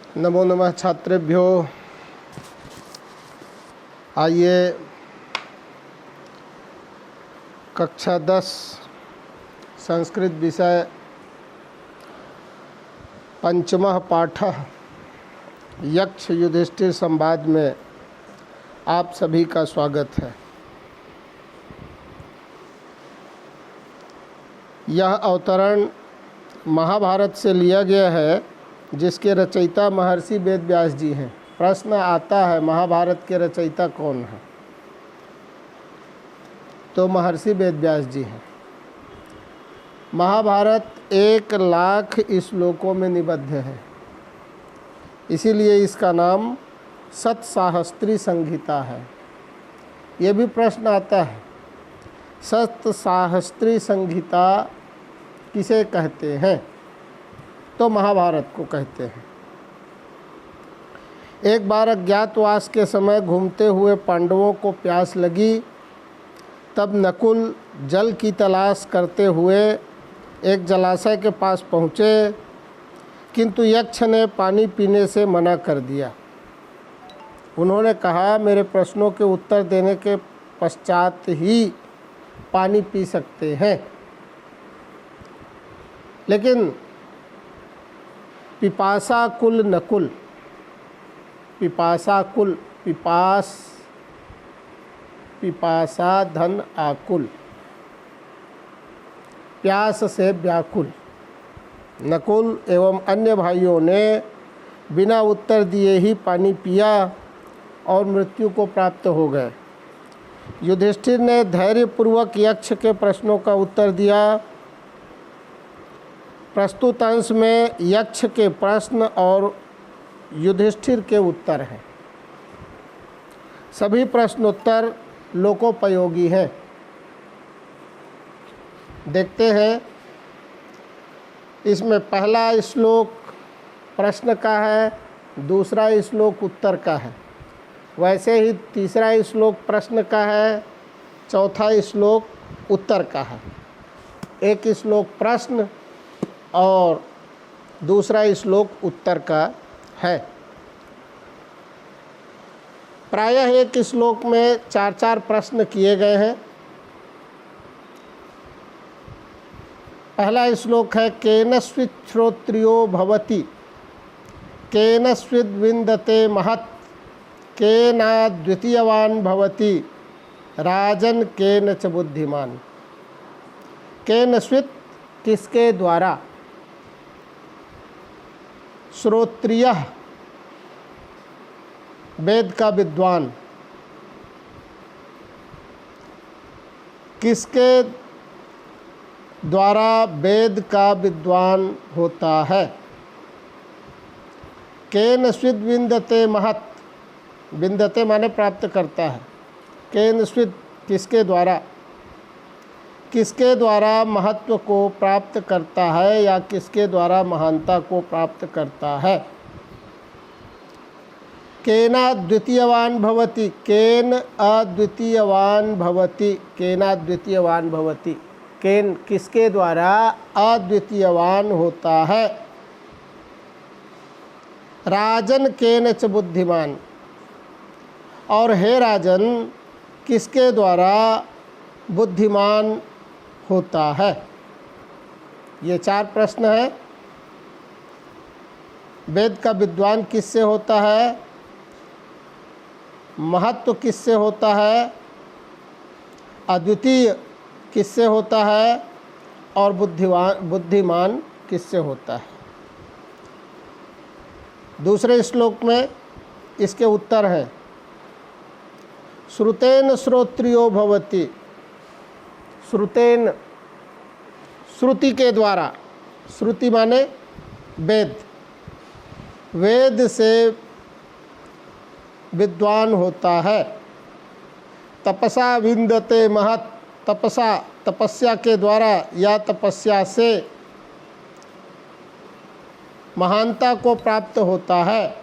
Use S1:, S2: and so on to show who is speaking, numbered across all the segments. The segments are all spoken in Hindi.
S1: नमो नमः छात्रेभ्यो। आइए कक्षा 10 संस्कृत विषय पंचमः पाठः यक्ष युधिष्ठिर संवाद में आप सभी का स्वागत है। यह अवतरण महाभारत से लिया गया है, जिसके रचयिता महर्षि वेद व्यास जी हैं। प्रश्न आता है, महाभारत के रचयिता कौन है? तो महर्षि वेद व्यास जी हैं। महाभारत 1,00,000 श्लोकों में निबद्ध है, इसीलिए इसका नाम सतसाहस्त्री संहिता है। ये भी प्रश्न आता है, सतसाहस्त्री संहिता किसे कहते हैं? तो महाभारत को कहते हैं। एक बार अज्ञातवास के समय घूमते हुए पांडवों को प्यास लगी। तब नकुल जल की तलाश करते हुए एक जलाशय के पास पहुँचे, किंतु यक्ष ने पानी पीने से मना कर दिया। उन्होंने कहा, मेरे प्रश्नों के उत्तर देने के पश्चात ही पानी पी सकते हैं। लेकिन पिपासा कुल नकुल, पिपासा कुल, पिपासा धन आकुल, प्यास से व्याकुल नकुल एवं अन्य भाइयों ने बिना उत्तर दिए ही पानी पिया और मृत्यु को प्राप्त हो गए। युधिष्ठिर ने धैर्यपूर्वक यक्ष के प्रश्नों का उत्तर दिया। प्रस्तुत अंश में यक्ष के प्रश्न और युधिष्ठिर के उत्तर हैं। सभी प्रश्नोत्तर लोकोपयोगी हैं। देखते हैं, इसमें पहला श्लोक प्रश्न का है, दूसरा श्लोक उत्तर का है। वैसे ही तीसरा श्लोक प्रश्न का है, चौथा श्लोक उत्तर का है। एक श्लोक प्रश्न और दूसरा श्लोक उत्तर का है। प्रायः एक श्लोक में 4-4 प्रश्न किए गए हैं। पहला श्लोक है, केनश्चित् श्रोत्रियो भवति, केनश्चिद् विन्दते महत्, केनाद्वितीयवान् भवति, राजन् केन च बुद्धिमान्। केनश्चित् किसके द्वारा, श्रोत्रियः वेद का विद्वान, किसके द्वारा वेद का विद्वान होता है? केनश्चिद् विन्दते महत्, विन्दते माने प्राप्त करता है। केनश्चिद् किसके द्वारा, किसके द्वारा महत्व को प्राप्त करता है या किसके द्वारा महानता को प्राप्त करता है? केनाद्वितीयवान् भवति, केन अद्वितीयवान् भवति, केनाद्वितीयवान् भवति, केन किसके द्वारा अद्वितीयवान होता है? राजन केन च बुद्धिमान, और हे राजन किसके द्वारा बुद्धिमान होता है? ये 4 प्रश्न हैं। वेद का विद्वान किससे होता है, महत्व किससे होता है, अद्वितीय किससे होता है, और बुद्धिमान किससे होता है? दूसरे श्लोक में इसके उत्तर हैं, श्रुतेन श्रोत्रियो भवति, श्रुतेन श्रुति के द्वारा, श्रुति माने वेद, वेद से विद्वान होता है। तपसा विन्दते महत्, तपसा तपस्या के द्वारा या तपस्या से महानता को प्राप्त होता है।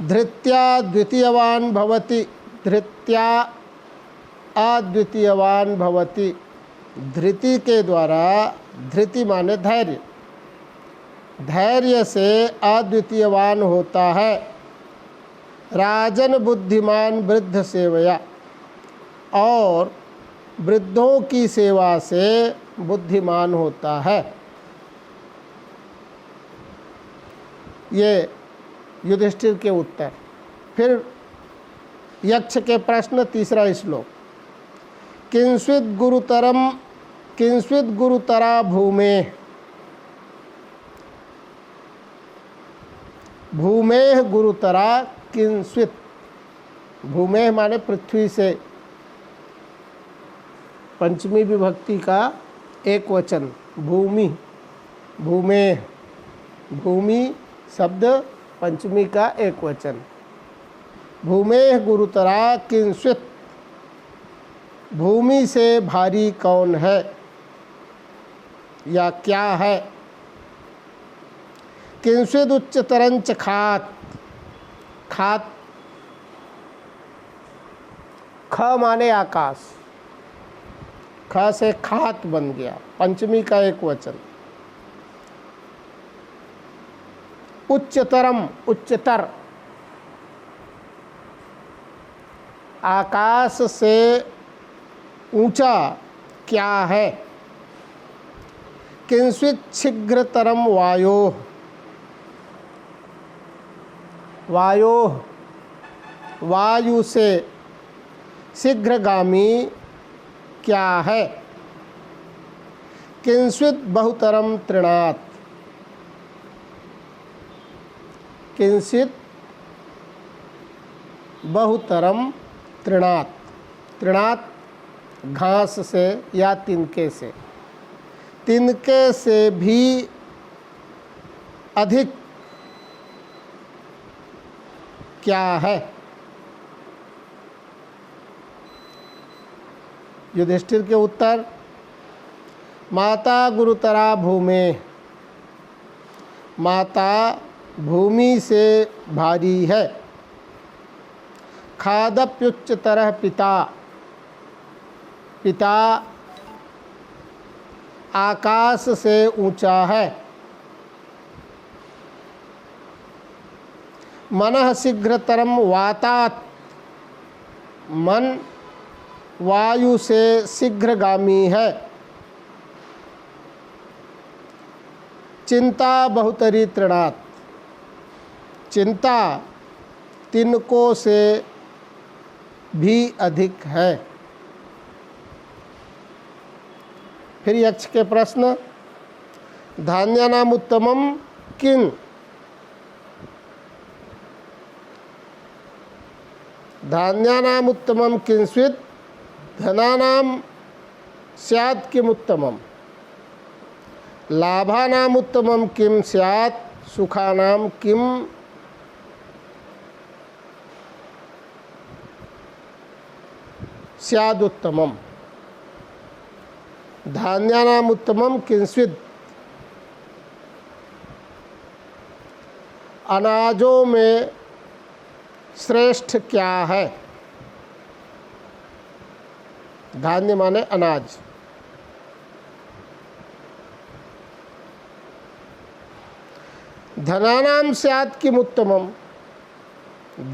S1: धृत्या द्वितीयवान भवति, धृत्या अद्वितीयवान भवति, धृति के द्वारा, धृति माने धैर्य, धैर्य से अद्वितीयवान होता है। राजन बुद्धिमान वृद्ध सेवया, और वृद्धों की सेवा से बुद्धिमान होता है। ये युधिष्ठिर के उत्तर। फिर यक्ष के प्रश्न, तीसरा श्लोक। किंस्विद गुरुतरा भूमेः भूमेः गुरुतरा किंस्वित। भूमेः माने पृथ्वी से, पंचमी विभक्ति का एक वचन भूमि। भूमेः, भूमि शब्द पंचमी का एक वचन। भूमेः गुरुतरा किंस्वित, भूमि से भारी कौन है या क्या है। किंस्विद उच्चतरंच खात। खात, ख माने आकाश, ख से खात बन गया, पंचमी का एक वचन। उच्चतरम, उच्चतर, आकाश से ऊंचा क्या है। किंस्वित शीघ्रतरम वायोः। वायोः, वायु से शीघ्रगामी क्या है। किंस्वित बहुतरम तृणात्। किंचित बहुतरम तृणात्। तृणात् घास से या तिनके से, तिनके से भी अधिक क्या है। युधिष्ठिर के उत्तर। माता गुरुतरा भूमेः। माता भूमि से भारी है। खादप्युच्चतरः पिता। पिता आकाश से ऊंचा है। मनः शीघ्रतरम वातात्। मन वायु से शीघ्रगामी है। चिंता बहुतरी तृणात्। चिंता तिनकों से भी अधिक है। फिर यक्ष के प्रश्न। धान्यानाम उत्तमम किं। धान्यानाम उत्तमम किंस्वित् धनानाम स्यात् किम उत्तमम। लाभानाम उत्तमम किम स्यात् सुखानाम किम स्याद उत्तमम। धान्यानाम उत्तमम किंस्वित्, अनाजों में श्रेष्ठ क्या है। धान्य माने अनाज। धनानाम स्यात् किम उत्तमम।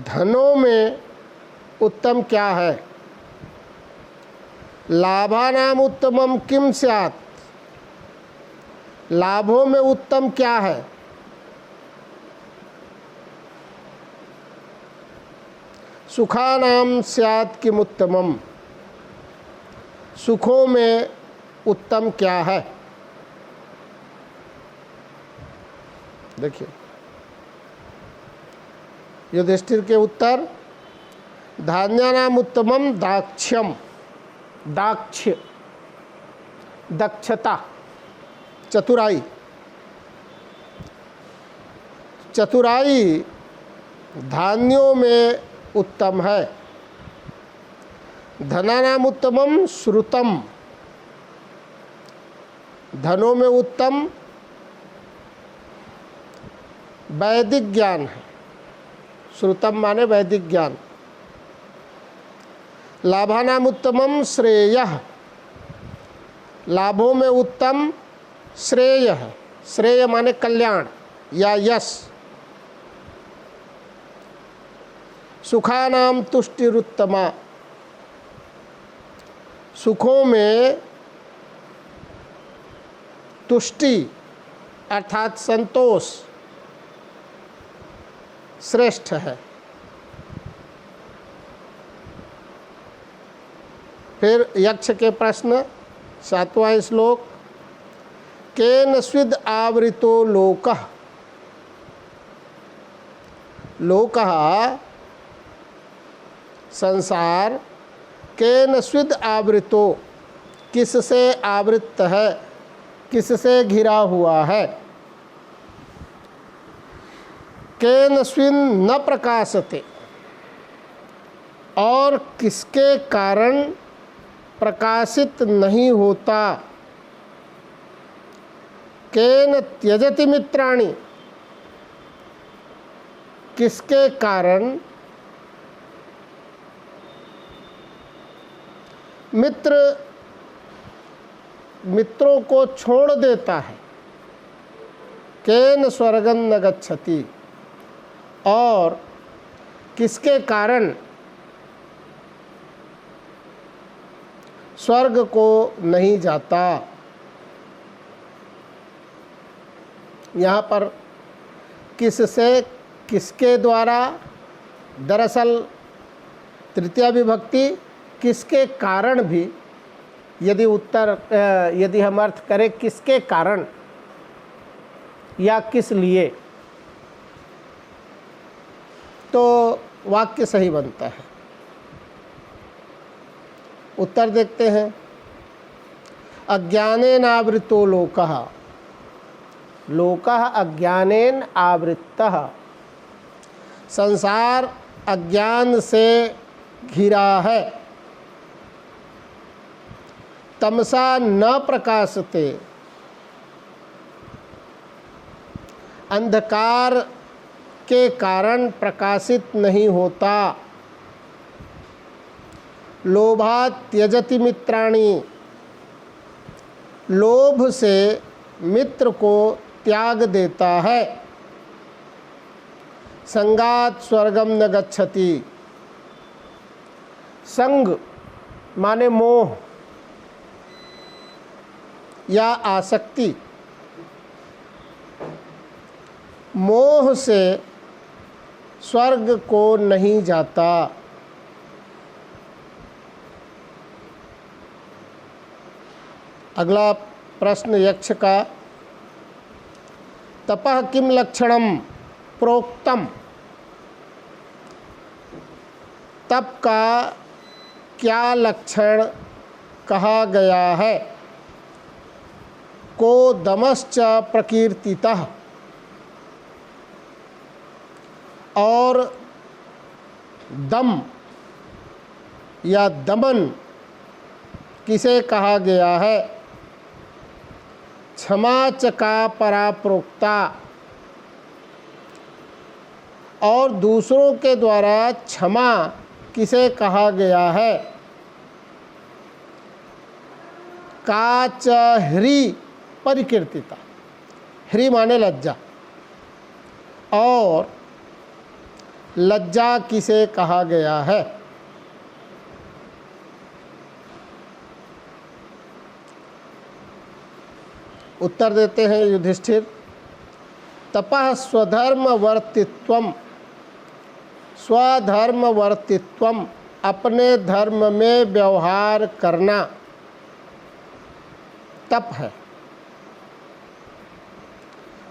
S1: धनों में उत्तम क्या है। लाभानाम उत्तमम किम स्यात्। लाभों में उत्तम क्या है। सुखानाम स्यात् किम उत्तमम। सुखों में उत्तम क्या है। देखिए युधिष्ठिर के उत्तर। धान्यानाम उत्तमम दाक्ष्यम। दाक्ष्य दक्षता, चतुराई। चतुराई धान्यों में उत्तम है। धनानाम उत्तमम श्रुतम। धनों में उत्तम वैदिक ज्ञान है। श्रुतम माने वैदिक ज्ञान। लाभानाम उत्तमम श्रेयः। लाभों में उत्तम श्रेय है। श्रेय माने कल्याण या यश। सुखानाम तुष्टिरुत्तमा, सुखों में तुष्टि अर्थात संतोष श्रेष्ठ है। फिर यक्ष के प्रश्न, 7वां श्लोक, केन स्विद आवृतो लोकः। लोकः संसार, केन स्विद आवृतो किससे आवृत है, किससे घिरा हुआ है। केन स्विन न प्रकाशते, और किसके कारण प्रकाशित नहीं होता। केन त्यजति मित्राणि, किसके कारण मित्रों को छोड़ देता है। केन स्वर्गं न गच्छति, और किसके कारण स्वर्ग को नहीं जाता। यहाँ पर किससे, किसके द्वारा, दरअसल तृतीया विभक्ति किसके कारण भी, यदि हम अर्थ करें किसके कारण या किस लिए, तो वाक्य सही बनता है। उत्तर देखते हैं। अज्ञानेन आवृतो लोकः, लोकः अज्ञानेन आवृतः, संसार अज्ञान से घिरा है। तमसा न प्रकाशते, अंधकार के कारण प्रकाशित नहीं होता। लोभात् त्यजति मित्राणि, लोभ से मित्र को त्याग देता है। संगात् स्वर्गम न गच्छति, संग माने मोह या आसक्ति, मोह से स्वर्ग को नहीं जाता। अगला प्रश्न यक्ष का, तपः किम लक्षणम प्रोक्तम, तप का क्या लक्षण कहा गया है। को दमश्च प्रकीर्तितः, और दम या दमन किसे कहा गया है। क्षमा च का पराप्रोक्ता, और दूसरों के द्वारा क्षमा किसे कहा गया है। का च ह्री परिकीर्तिता, ह्री माने लज्जा, और लज्जा किसे कहा गया है। उत्तर देते हैं युधिष्ठिर। तपः स्वधर्मवर्तित्वम, स्वधर्मवर्तित्वम अपने धर्म में व्यवहार करना तप है।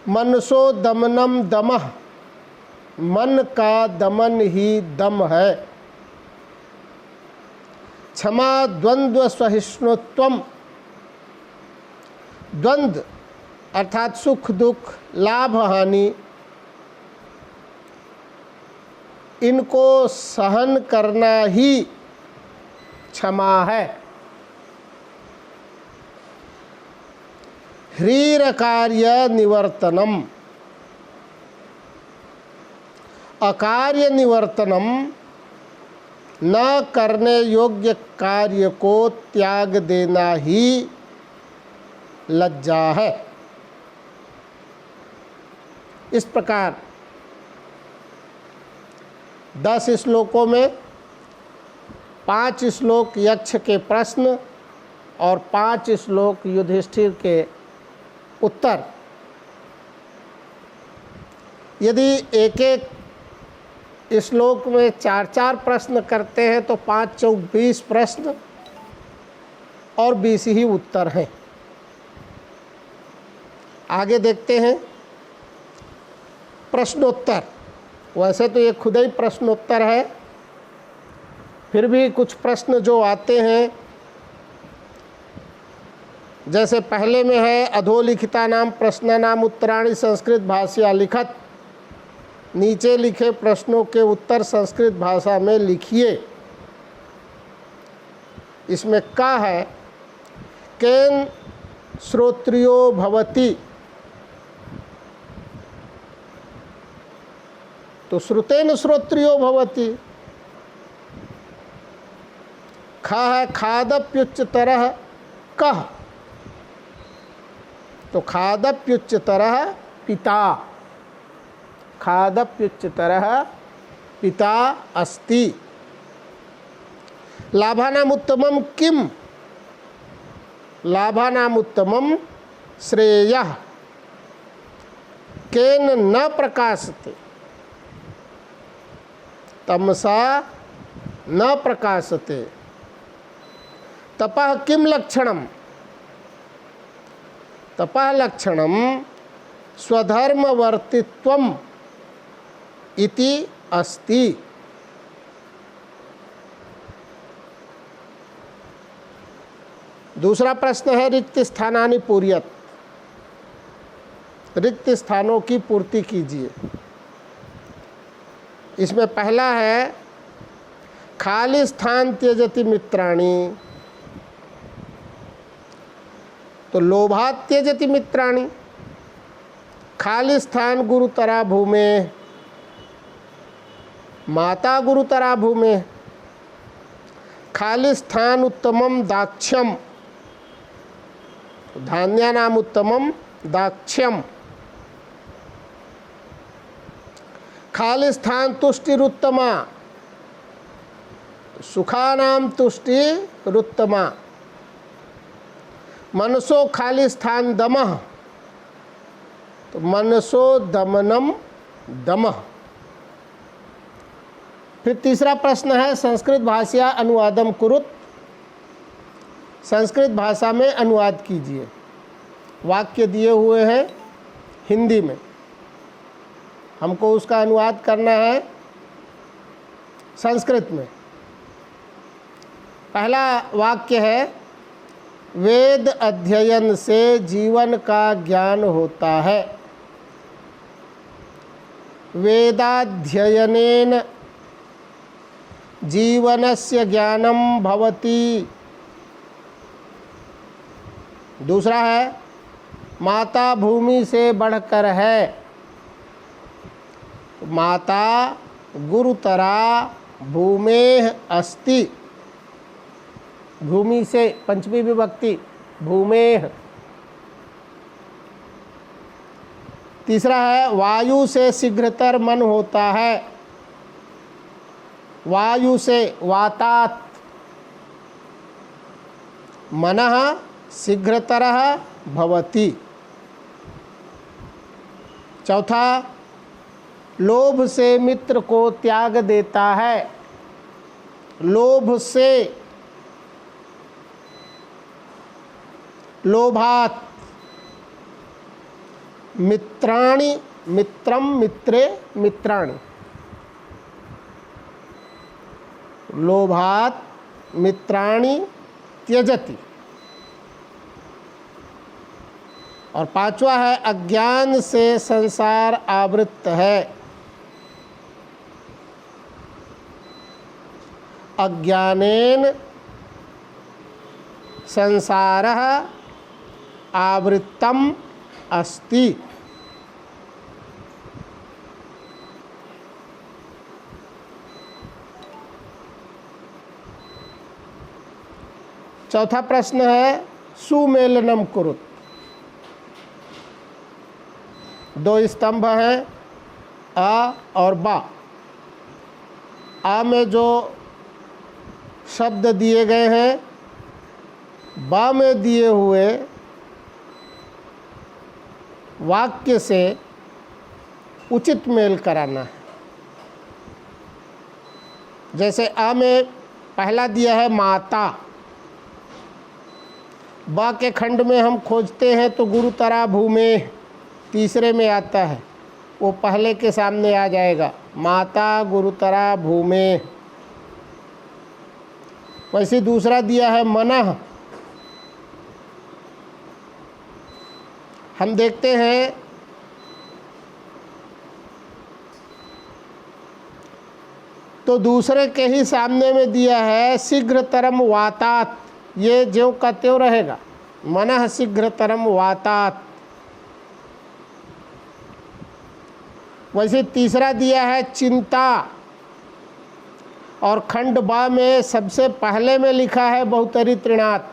S1: मनसो दमनम दमः, मन का दमन ही दम है। क्षमा द्वंद्व सहिष्णुत्वम, द्वंद्व अर्थात सुख दुख लाभ हानि, इनको सहन करना ही क्षमा है। ह्रीर कार्य निवर्तनम, अकार्य निवर्तनम न करने योग्य कार्य को त्याग देना ही लज्जा है। इस प्रकार 10 श्लोकों में 5 श्लोक यक्ष के प्रश्न और 5 श्लोक युधिष्ठिर के उत्तर। यदि एक एक श्लोक में 4-4 प्रश्न करते हैं तो 5 चौक 20 प्रश्न और 20 ही उत्तर हैं। आगे देखते हैं प्रश्नोत्तर। वैसे तो ये खुद ही प्रश्नोत्तर है, फिर भी कुछ प्रश्न जो आते हैं, जैसे पहले में है अधोलिखिता नाम प्रश्नानाम उत्तराणि संस्कृत भाषया लिखत। नीचे लिखे प्रश्नों के उत्तर संस्कृत भाषा में लिखिए। इसमें का है केन श्रोत्रियो भवति, तो श्रुतेन श्रोत्रियो भवति। खा है खादप्युच्चतरः कः, तो खादप्युच्चतरः पिता, खादप्युच्चतरः पिता अस्ति। लाभानामुत्तमं किम, लाभानामुत्तमं श्रेयः केन न प्रकाशते, तमसा न प्रकाशते। तपः किम लक्षणम, तपः लक्षणम स्वधर्मवर्तित्वम इति अस्ति। दूसरा प्रश्न है रिक्त स्थानानि पूर्यत, रिक्त स्थानों की पूर्ति कीजिए। इसमें पहला है खाली स्थान त्यजति मित्राणि, तो लोभात् त्यजति मित्राणि। खाली स्थान गुरुतरा भूमे, माता गुरुतरा भूमे। खाली स्थान उत्तमम दाक्ष्यम, धान्यानाम उत्तमम दाक्ष्यम। खाली स्थान तुष्टिरुत्तमा, सुखानाम तुष्टिरुत्तमा। मनसो खाली स्थान दमः, तो मनसो दमनम दमः। फिर तीसरा प्रश्न है संस्कृत भाषा अनुवादम कुरुत, संस्कृत भाषा में अनुवाद कीजिए। वाक्य दिए हुए हैं हिंदी में, हमको उसका अनुवाद करना है संस्कृत में। पहला वाक्य है वेद अध्ययन से जीवन का ज्ञान होता है। वेदाध्ययनेन जीवनस्य ज्ञानम भवति। दूसरा है माता भूमि से बढ़कर है, माता गुरुतरा भूमेः अस्ति। भूमि से पंचमी विभक्ति भूमेः। तीसरा है वायु से शीघ्रतर मन होता है, वायु से वातात् मनः शीघ्रतरः भवति। चौथा लोभ से मित्र को त्याग देता है, लोभ से लोभात् मित्राणि, मित्रम मित्रे मित्राणि। लोभात् मित्राणि त्यजति। और पांचवा है अज्ञान से संसार आवृत है, अज्ञानेन संसारः आवृत्तम अस्ति। चौथा प्रश्न है सुमेलनम कुरुत, दो स्तंभ हैं, आ और बा। आ में जो शब्द दिए गए हैं, बा में दिए हुए वाक्य से उचित मेल कराना है। जैसे आ में पहला दिया है माता, बा के खंड में हम खोजते हैं तो गुरुतरा भूमे तीसरे में आता है, वो पहले के सामने आ जाएगा, माता गुरुतरा भूमे। वैसे दूसरा दिया है मनः। हम देखते हैं तो दूसरे के ही सामने में दिया है शीघ्रतरम वातात, ये ज्यों का त्यों रहेगा, मनः शीघ्रतरम वातात। वैसे तीसरा दिया है चिंता, और खंड बा में सबसे पहले में लिखा है बहुतरी तृणात,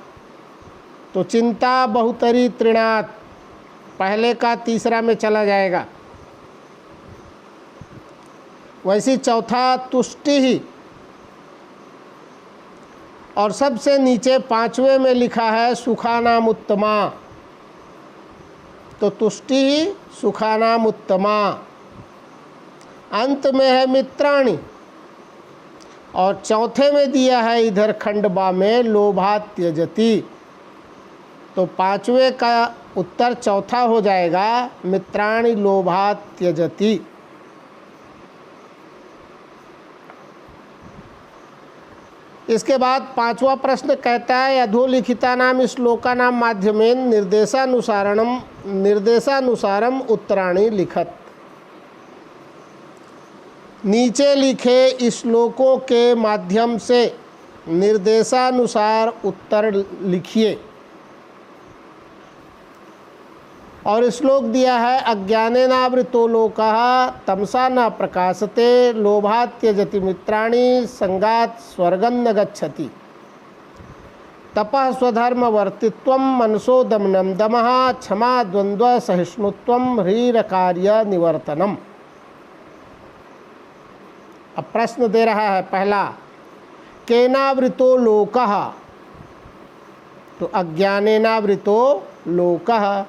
S1: तो चिंता बहुतरी तृणात पहले का तीसरा में चला जाएगा। वैसे चौथा तुष्टि ही, और सबसे नीचे पांचवें में लिखा है सुखानाम उत्तमा, तो तुष्टि ही सुखानाम उत्तमा। अंत में है मित्राणि, और चौथे में दिया है इधर खंडबा में लोभात त्यजति, तो पांचवें का उत्तर चौथा हो जाएगा मित्राणि लोभात त्यजति। इसके बाद पांचवा प्रश्न कहता है अधोलिखितानाम श्लोकानाम माध्यमेन निर्देशानुसारम उत्तराणि लिखत। नीचे लिखे श्लोकों के माध्यम से निर्देशानुसार उत्तर लिखिए। और श्लोक दिया है अज्ञानेनावृतो लोकः तमसा न प्रकाशते लोभात् त्यजति मित्राणि संगात् स्वर्गं न गच्छति तपः स्वधर्मवर्तित्वं मनसो दमनं दमः क्षमा द्वंद्व सहिष्णुत्वं ह्रीरकार्य निवर्तनम। अब प्रश्न दे रहा है पहला, केनावृतो लोकः, तो अज्ञानेनावृतो लोकः।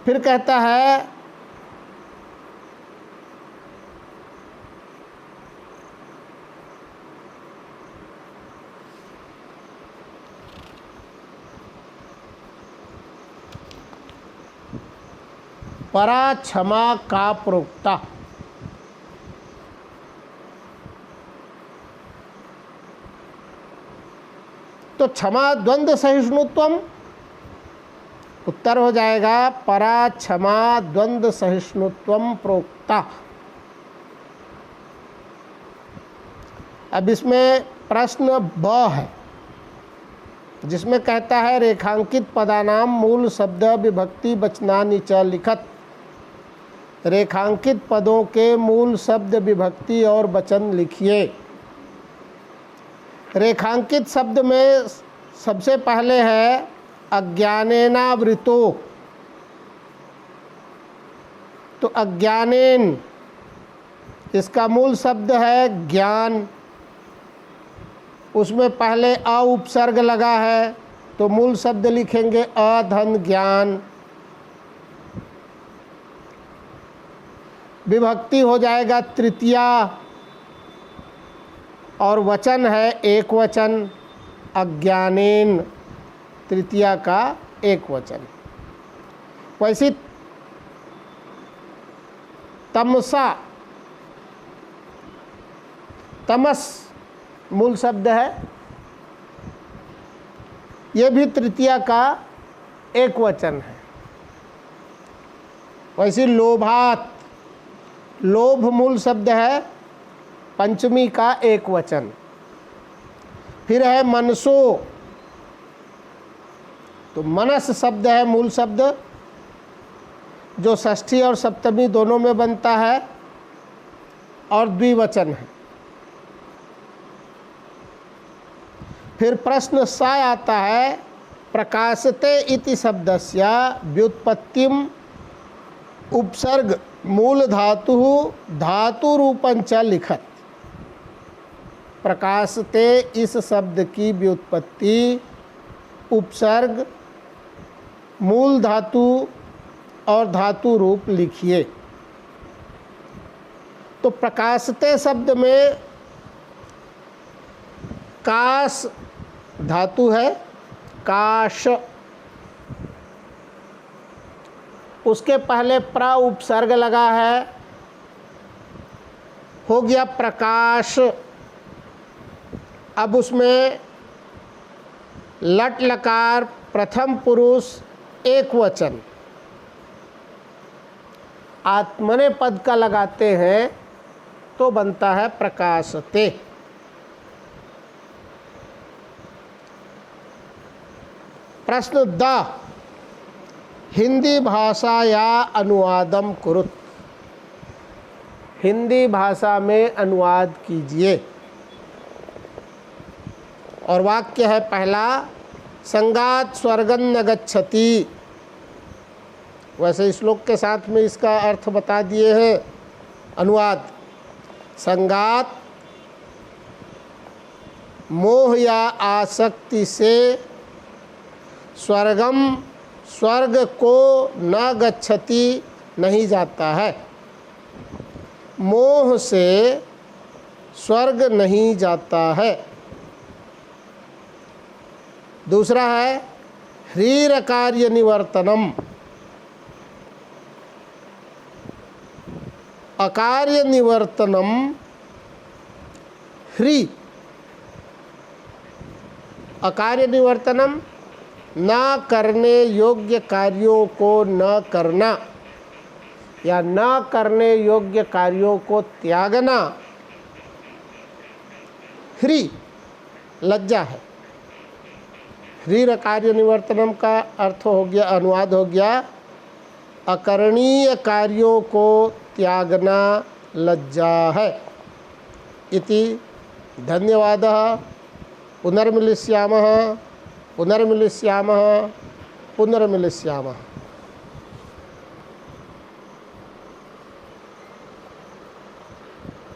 S1: फिर कहता है परा क्षमा का प्रोक्ता। तो क्षमा द्वंद्व सहिष्णुत्वम, उत्तर हो जाएगा परा क्षमा द्वंद्व सहिष्णुत्वम प्रोक्ता। अब इसमें प्रश्न ब है, जिसमें कहता है रेखांकित पदानाम मूल शब्द विभक्ति वचनानि च लिखत। रेखांकित पदों के मूल शब्द विभक्ति और वचन लिखिए। रेखांकित शब्द में सबसे पहले है अज्ञानेनावृतो, तो अज्ञानेन इसका मूल शब्द है ज्ञान, उसमें पहले अ उपसर्ग लगा है तो मूल शब्द लिखेंगे अधन ज्ञान। विभक्ति हो जाएगा तृतीया, और वचन है एक वचन अज्ञानेन, तृतीया का एक वचन। वैसे तमसा, तमस मूल शब्द है, ये भी तृतीया का एक वचन है। वैसे लोभात, लोभ मूल शब्द है, पंचमी का एक वचन। फिर है मनसो, तो मनस शब्द है मूल शब्द, जो षष्ठी और सप्तमी दोनों में बनता है और द्विवचन है। फिर प्रश्न सा आता है प्रकाशते इति शब्दस्य व्युत्पत्तिम उपसर्ग मूल धातु धातुरूपं च लिखत। प्रकाशते इस शब्द की व्युत्पत्ति उपसर्ग मूल धातु और धातु रूप लिखिए। तो प्रकाशते शब्द में काश धातु है, काश, उसके पहले प्र उपसर्ग लगा है, हो गया प्रकाश। अब उसमें लट लकार प्रथम पुरुष एक वचन आत्मने पद का लगाते हैं तो बनता है प्रकाशते। प्रश्न द हिंदी भाषाया अनुवादम कुरुत। हिंदी भाषा में अनुवाद कीजिए। और वाक्य है पहला, संगात स्वर्गं न गच्छति। वैसे श्लोक के साथ में इसका अर्थ बता दिए हैं। अनुवाद, संगात मोह या आसक्ति से स्वर्गम स्वर्ग को न गच्छति नहीं जाता है। मोह से स्वर्ग नहीं जाता है। दूसरा है ह्रीर कार्य निवर्तनम। अकार्य निवर्तनम ह्री। अकार्य निवर्तनम न करने योग्य कार्यों को न करना या न करने योग्य कार्यों को त्यागना ह्री लज्जा है। ह्रीर कार्य निवर्तनम का अर्थ हो गया, अनुवाद हो गया, अकरणीय कार्यों को त्यागना लज्जा है। इति धन्यवादः। पुनर्मिलिष्यामः पुनर्मिलिष्यामः पुनर्मिलिष्यामः।